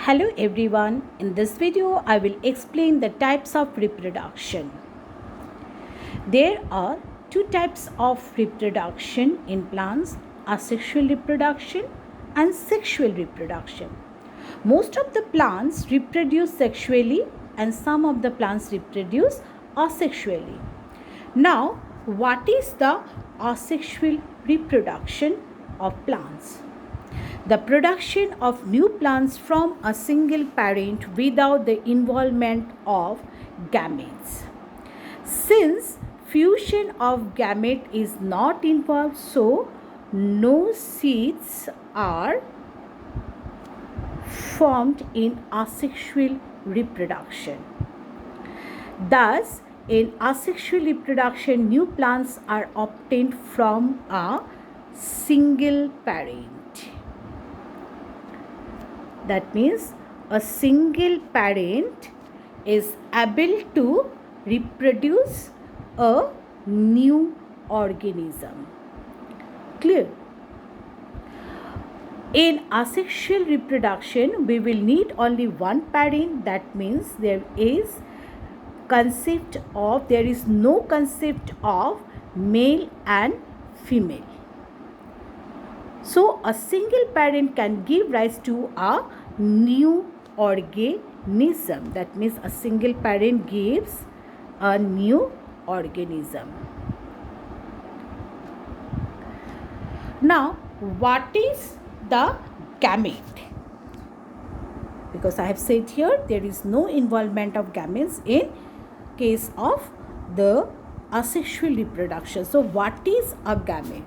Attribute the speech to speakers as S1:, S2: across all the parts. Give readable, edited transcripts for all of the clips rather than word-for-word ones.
S1: Hello everyone, in this video I will explain the types of reproduction. There are two types of reproduction in plants, asexual reproduction and sexual reproduction. Most of the plants reproduce sexually and some of the plants reproduce asexually. Now, what is the asexual reproduction of plants? The production of new plants from a single parent without the involvement of gametes. Since fusion of gamete is not involved, so no seeds are formed in asexual reproduction. Thus, in asexual reproduction, new plants are obtained from a single parent. That means a single parent is able to reproduce a new organism. Clear? In asexual reproduction, we will need only one parent. That means there is no concept of male and female. So, a single parent can give rise to a new organism. That means a single parent gives a new organism. Now, what is the gamete? Because I have said here there is no involvement of gametes in case of the asexual reproduction. So, what is a gamete?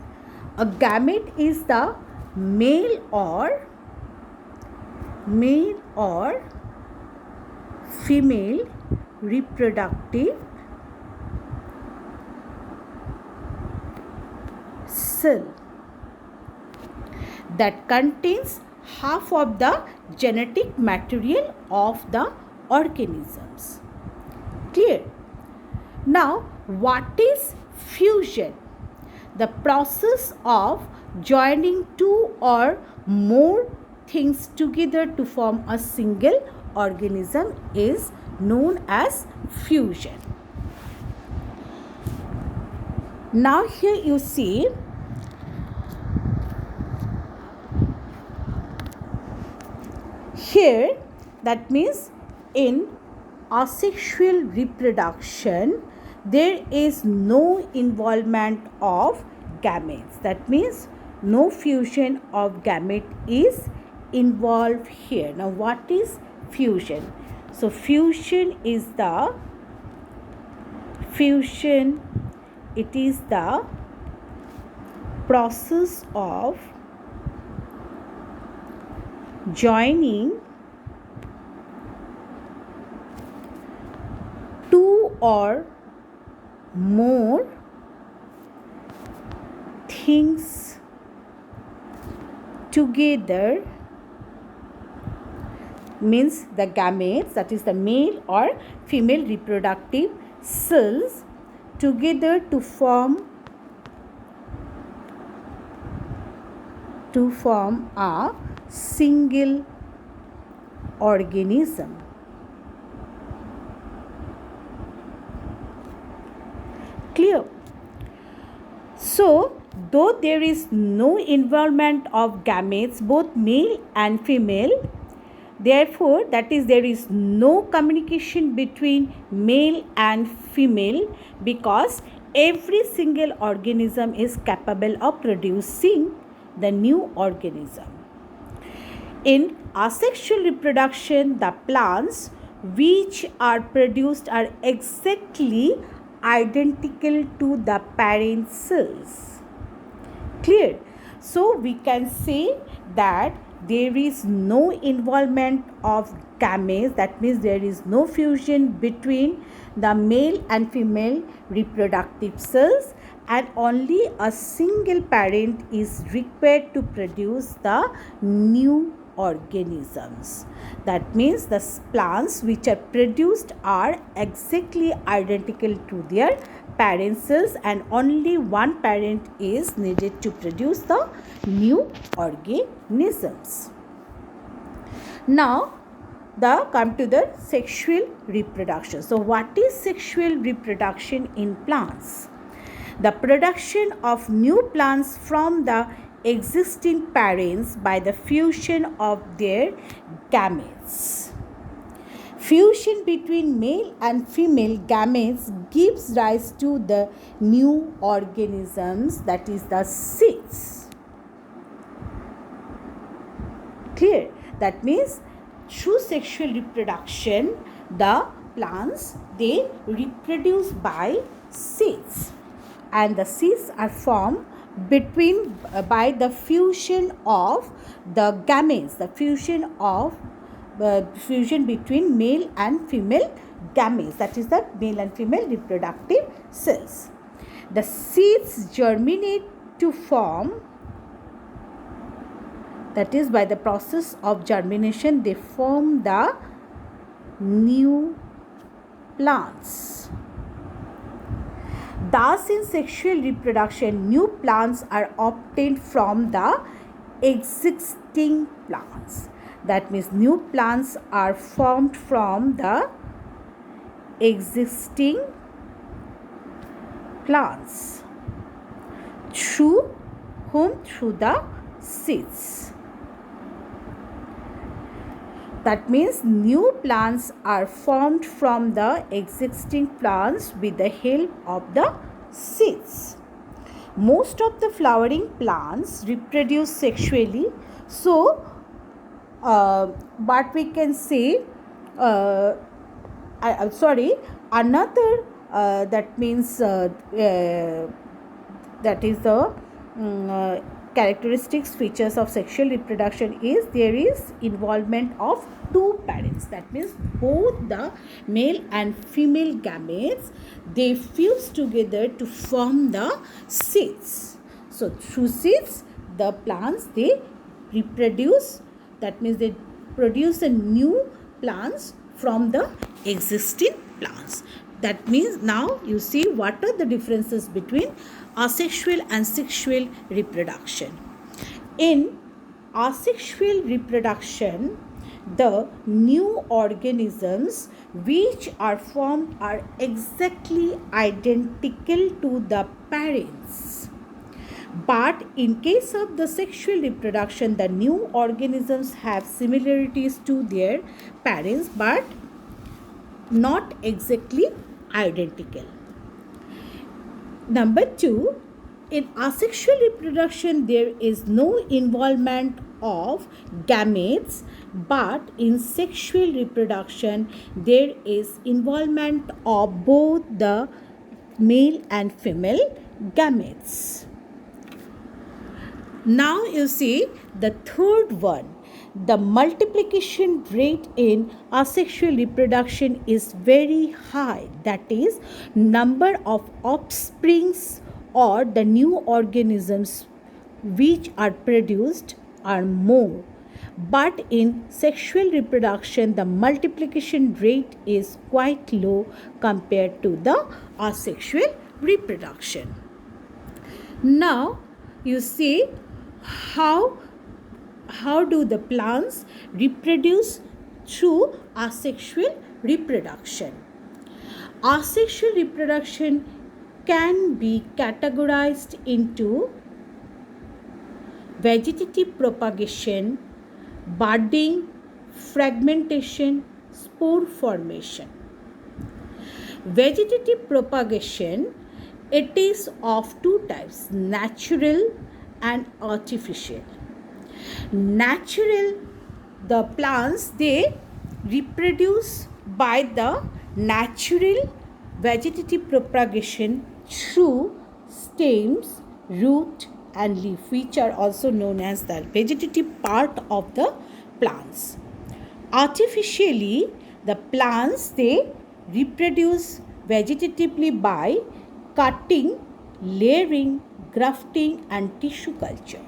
S1: A gamete is the male or female reproductive cell that contains half of the genetic material of the organisms. Clear? Now, what is fusion? The process of joining two or more things together to form a single organism is known as fusion. Now here you see here, that means in asexual reproduction there is no involvement of gametes. That means no fusion of gamete is involved here. Now, what is fusion? So, fusion is the process of joining two or more things together, means the gametes, that is the male or female reproductive cells, together to form a single organism. Clear? So, though there is no involvement of gametes, both male and female, therefore, that is, there is no communication between male and female, because every single organism is capable of producing the new organism. In asexual reproduction, the plants which are produced are exactly identical to the parent cells. Clear? So, we can say that there is no involvement of gametes. That means there is no fusion between the male and female reproductive cells, and only a single parent is required to produce the new organisms. That means the plants which are produced are exactly identical to their parent cells, and only one parent is needed to produce the new organisms. Now, come to the sexual reproduction. So what is sexual reproduction in plants? The production of new plants from the existing parents by the fusion of their gametes. Fusion between male and female gametes gives rise to the new organisms, that is the seeds. Clear? That means through sexual reproduction, the plants, they reproduce by seeds, and the seeds are formed by the fusion of the gametes, the fusion between male and female gametes, that is the male and female reproductive cells. The seeds germinate to form, that is, by the process of germination, they form the new plants. Thus, in sexual reproduction, new plants are obtained from the existing plants. That means new plants are formed from the existing plants. Through whom? Through the seeds. That means new plants are formed from the existing plants with the help of the seeds. Most of the flowering plants reproduce sexually. So, what we can say, another that means that is the characteristics, features of sexual reproduction is there is involvement of two parents. That means both the male and female gametes, they fuse together to form the seeds. So through seeds, the plants, they reproduce, that means they produce a new plants from the existing plants. That means now you see what are the differences between asexual and sexual reproduction. In asexual reproduction, the new organisms which are formed are exactly identical to the parents. But in case of the sexual reproduction, the new organisms have similarities to their parents but not exactly identical. Number 2, in asexual reproduction, there is no involvement of gametes, but in sexual reproduction, there is involvement of both the male and female gametes. Now you see the third one. The multiplication rate in asexual reproduction is very high. That is, number of offsprings or the new organisms which are produced are more. But in sexual reproduction, the multiplication rate is quite low compared to the asexual reproduction. Now you see how do the plants reproduce through asexual reproduction. Asexual reproduction can be categorized into vegetative propagation, budding, fragmentation, spore formation. Vegetative propagation, it is of two types, natural and artificial. Natural, the plants, they reproduce by the natural vegetative propagation through stems, root and leaf, which are also known as the vegetative part of the plants. Artificially, the plants, they reproduce vegetatively by cutting, layering, grafting and tissue culture.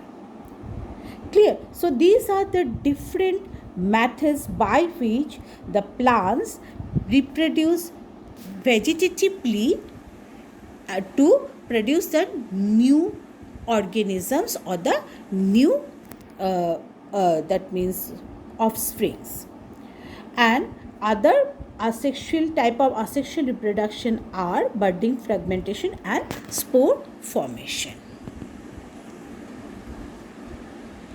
S1: Clear? So these are the different methods by which the plants reproduce vegetatively to produce the new organisms or the new that means offsprings. and other asexual type of asexual reproduction are budding, fragmentation and spore formation.